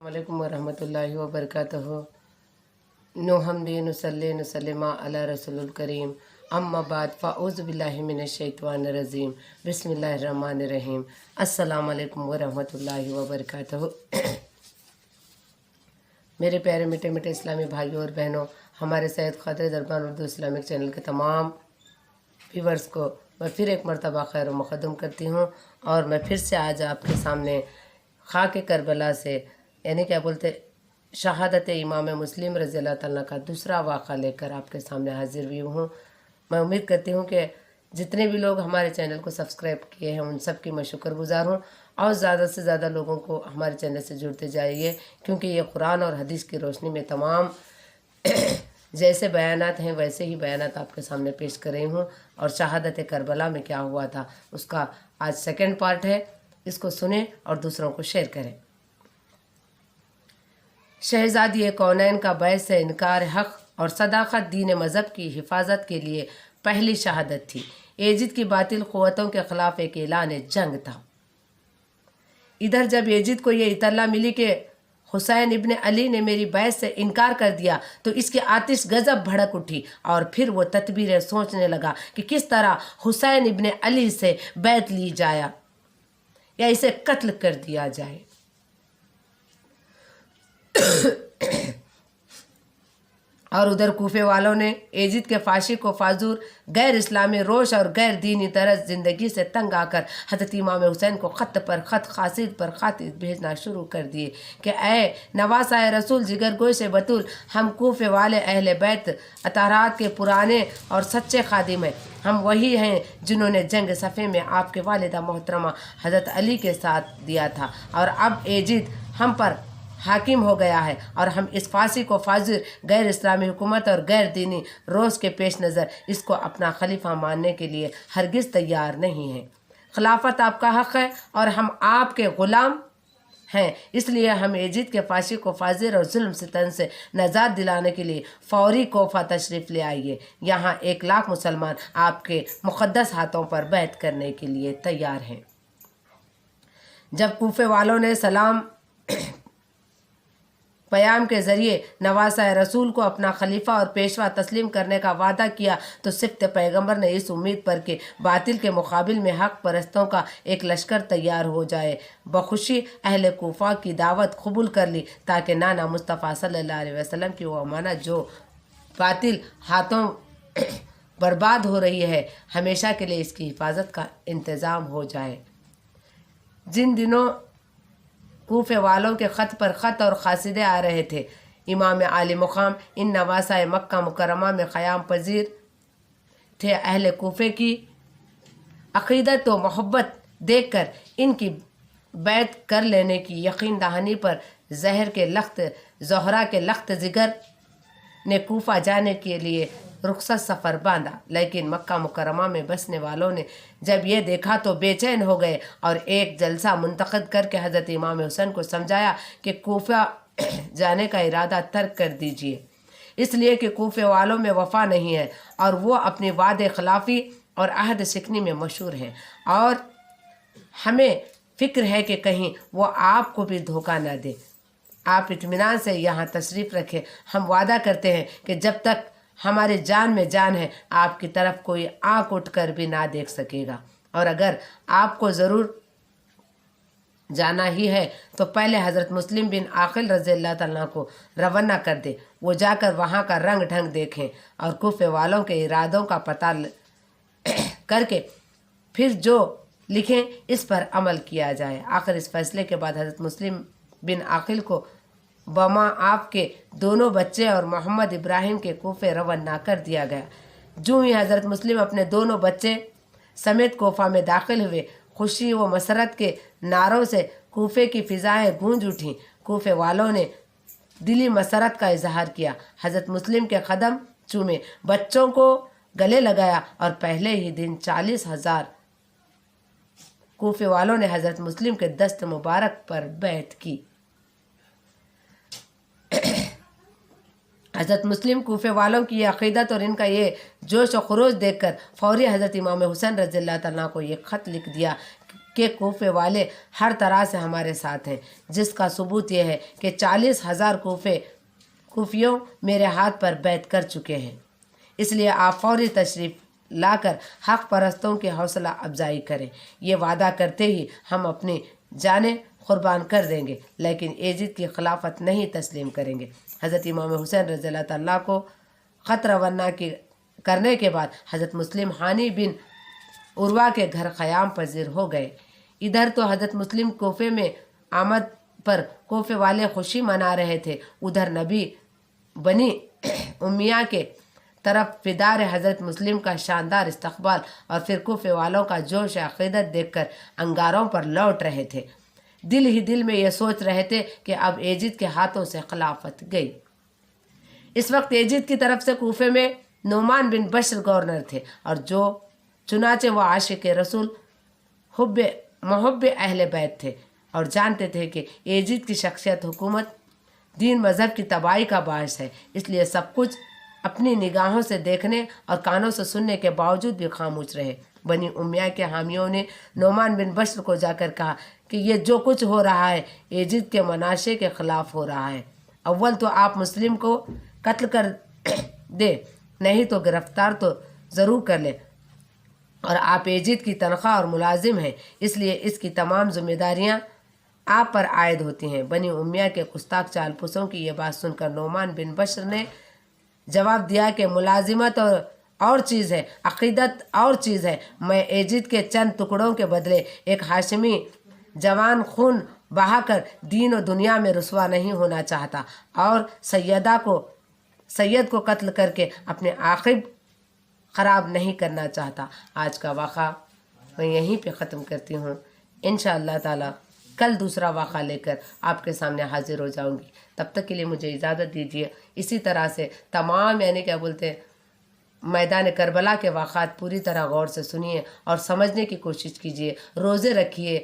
वालेकुम वरहमतुल्लाहि वबरकातुहू। नुहम्दी नुसल्ली नुसल्लिमा अला रसूलुल करीम अम्मा बाद फ़ाऊज़ु बिल्लाहि मिनश शैतानिर रजीम बिस्मिल्लाहिर रहमानिर रहीम। अस्सलामु अलैकुम वरहमतुल्लाहि वबरकातुहू। मेरे प्यारे मीठे मीठे इस्लामी भाइयों और बहनों, हमारे सैयद ख़ातिर दरबार उर्दू इस्लामिक चैनल के तमाम व्यूवर्स को मैं फिर एक मरतबा खैर मुक़द्दम करती हूँ। और मैं फिर से आज आपके सामने खाके करबला से यानी क्या बोलते शहादत इमाम मुस्लिम रज़ी अल्लाह ताला का दूसरा वाक़ा लेकर आपके सामने हाजिर हुई हूँ। मैं उम्मीद करती हूँ कि जितने भी लोग हमारे चैनल को सब्सक्राइब किए हैं उन सब की मैं शुक्रगुज़ार हूँ और ज़्यादा से ज़्यादा लोगों को हमारे चैनल से जुड़ते जाइए, क्योंकि ये कुरान और हदीस की रोशनी में तमाम जैसे बयानात हैं वैसे ही बयानात आपके सामने पेश कर रही हूँ। और शहादत करबला में क्या हुआ था उसका आज सेकंड पार्ट है, इसको सुने और दूसरों को शेयर करें। शहज़ादी कौनैन का बैत से इनकार हक़ और सदाक़त दीन मज़हब की हिफाजत के लिए पहली शहादत थी। यजीद की बातिल क़ुव्वतों के ख़िलाफ़ एक ऐलान जंग था। इधर जब यजीद को ये इत्तला मिली कि हुसैन इब्न अली ने मेरी बैत से इनकार कर दिया तो इसकी आतिश गज़ब भड़क उठी और फिर वो तदबीरें सोचने लगा कि किस तरह हुसैन इब्न अली से बैत ली जाए या इसे कत्ल कर दिया जाए। और उधर कूफे वालों ने यजीद के फाशी को फाजूर गैर इस्लामी रोश और गैर दीनी तरज ज़िंदगी से तंग आकर हज़रत इमाम हुसैन को ख़त पर ख़त खासिद पर खातिद भेजना शुरू कर दिए कि ए नवासा रसूल जिगर गोश बतूल, हम कूफे वाले अहले बैत अतारात के पुराने और सच्चे खादिम हैं। हम वही हैं जिन्होंने जंग सफ़े में आपके वालिदा मोहतरमा हज़रत अली के साथ दिया था और अब यजीद हम पर हाकिम हो गया है और हम इस फांसी को फाजिर गैर इस्लामी हुकूमत और गैर दीनी रोज़ के पेश नज़र इसको अपना खलीफा मानने के लिए हरगिज़ तैयार नहीं हैं। खिलाफत आपका हक़ है और हम आपके ग़ुलाम हैं, इसलिए हम यजीद के फांसी को फाजिर और जुल्म सितम से नजात दिलाने के लिए फौरी कोफा तशरीफ़ ले आइए। यहाँ 1 लाख मुसलमान आपके मुक़द्दस हाथों पर बैत करने के लिए तैयार हैं। जब कूफे वालों ने सलाम क़याम के ज़रिए नवासा रसूल को अपना खलीफा और पेशवा तस्लीम करने का वादा किया तो सिफ्त पैगंबर ने इस उम्मीद पर कि बातिल के मुकाबिल में हक़ परस्तों का एक लश्कर तैयार हो जाए बखुशी अहले कूफा की दावत कबूल कर ली, ताकि नाना मुस्तफ़ा सल्लल्लाहु अलैहि वसल्लम की वो अमानत जो बातिल हाथों बर्बाद हो रही है हमेशा के लिए इसकी हिफाजत का इंतज़ाम हो जाए। जिन दिनों कूफे वालों के ख़त पर ख़त और ख़ासिदे आ रहे थे, इमाम आली मुक़ाम इन नवासा मक्का मुकरमा में क़याम पजीर थे। अहले कूफे की अक़ीदत व मोहब्बत देख कर इनकी बैत कर लेने की यकीन दहानी पर ज़हरा के लख्त जिगर ने कूफा जाने के लिए रुखसत सफ़र बांधा, लेकिन मक्का मुकरमा में बसने वालों ने जब ये देखा तो बेचैन हो गए और एक जलसा मुंतक़द करके हज़रत इमाम हुसैन को समझाया कि कूफा जाने का इरादा तर्क कर दीजिए, इसलिए कि कूफे वालों में वफ़ा नहीं है और वो अपनी वादे खिलाफ़ी और अहद शिकनी में मशहूर हैं और हमें फ़िक्र है कि कहीं वो आपको भी धोखा न दे। आप इत्मीनान से यहाँ तशरीफ़ रखें। हम वादा करते हैं कि जब तक हमारे जान में जान है आपकी तरफ कोई आँख उठ कर भी ना देख सकेगा, और अगर आपको ज़रूर जाना ही है तो पहले हज़रत मुस्लिम बिन आक़िल रज़ी अल्लाह तआला को रवाना कर दे। वो जाकर वहाँ का रंग ढंग देखें और कूफे वालों के इरादों का पता करके फिर जो लिखें इस पर अमल किया जाए। आखिर इस फैसले के बाद हज़रत मुस्लिम बिन आक़िल को बमा आपके दोनों बच्चे और मोहम्मद इब्राहिम के कूफे रवाना कर दिया गया। जो ही हज़रत मुस्लिम अपने दोनों बच्चे समेत कोफा में दाखिल हुए, खुशी व मसरत के नारों से कूफे की फ़िज़ाएँ गूंज उठीं। कूफे वालों ने दिली मसरत का इजहार किया, हज़रत मुस्लिम के कदम चूमे, बच्चों को गले लगाया और पहले ही दिन 40,000 कूफे वालों ने हज़रत मुस्लिम के दस्त मुबारक पर बैत की। हज़रत मुस्लिम कूफे वालों की ये अक़ीदत और इनका ये जोश व खरोश देखकर फौरी हज़रत इमाम हुसैन रज़ी अल्लाह तआला को ये ख़त लिख दिया کہ کوفے والے ہر طرح سے ہمارے ساتھ ہیں، جس کا ثبوت یہ ہے کہ 40,000 کوفیوں میرے ہاتھ پر بیعت کر چکے ہیں۔ اس لیے آپ فوری تشریف لا کر حق پرستوں کی حوصلہ افزائی کریں۔ یہ وعدہ کرتے ہی ہم اپنی جانیں قربان کر دیں گے، لیکن یزید کی خلافت نہیں تسلیم کریں گے۔ حضرت امام حسین رضی اللہ تعالیٰ کو خط روانہ کرنے کے بعد حضرت مسلم حانی بن عروہ کے گھر خیام پذیر ہو گئے۔ ادھر تو حضرت مسلم کوفے میں آمد پر کوفے والے خوشی منا رہے تھے، ادھر نبی بنی امیہ کے طرف فدار حضرت مسلم کا شاندار استقبال اور پھر کوفے والوں کا جوش عقیدت دیکھ کر انگاروں پر لوٹ رہے تھے۔ دل ہی دل میں یہ سوچ رہے تھے کہ اب یزید کے ہاتھوں سے خلافت گئی۔ اس وقت یزید کی طرف سے کوفے میں نعمان بن بشر گورنر تھے، اور چنانچہ وہ عاشق رسول محب اہل بیت تھے اور جانتے تھے کہ یزید کی شخصیت، حکومت، دین، مذہب کی تباہی کا باعث ہے، اس لیے سب کچھ اپنی نگاہوں سے دیکھنے اور کانوں سے سننے کے باوجود بھی خاموش رہے۔ بنی امیہ کے حامیوں نے نعمان بن بشر کو جا کر کہا کہ یہ جو کچھ ہو رہا ہے یزید کے مناشے کے خلاف ہو رہا ہے۔ اول تو آپ مسلم کو قتل کر دے، نہیں تو گرفتار تو ضرور کر لیں، اور آپ یزید کی تنخواہ اور ملازم ہیں، اس لیے اس کی تمام ذمہ داریاں آپ پر عائد ہوتی ہیں۔ بنی امیہ کے گستاخ چال پسوں کی یہ بات سن کر نعمان بن بشر نے جواب دیا کہ ملازمت اور چیز ہے، عقیدت اور چیز ہے۔ میں یزید کے چند ٹکڑوں کے بدلے ایک ہاشمی جوان خون بہا کر دین و دنیا میں رسوا نہیں ہونا چاہتا، اور سید کو قتل کر کے اپنے عاقب خراب نہیں کرنا چاہتا۔ آج کا واقعہ میں یہیں پہ ختم کرتی ہوں۔ انشاءاللہ تعالی کل دوسرا واقعہ لے کر آپ کے سامنے حاضر ہو جاؤں گی۔ تب تک کے لیے مجھے اجازت دیجیے۔ اسی طرح سے تمام میدان کربلا کے واقعات پوری طرح غور سے سنیے اور سمجھنے کی کوشش کیجیے، روزے رکھیے۔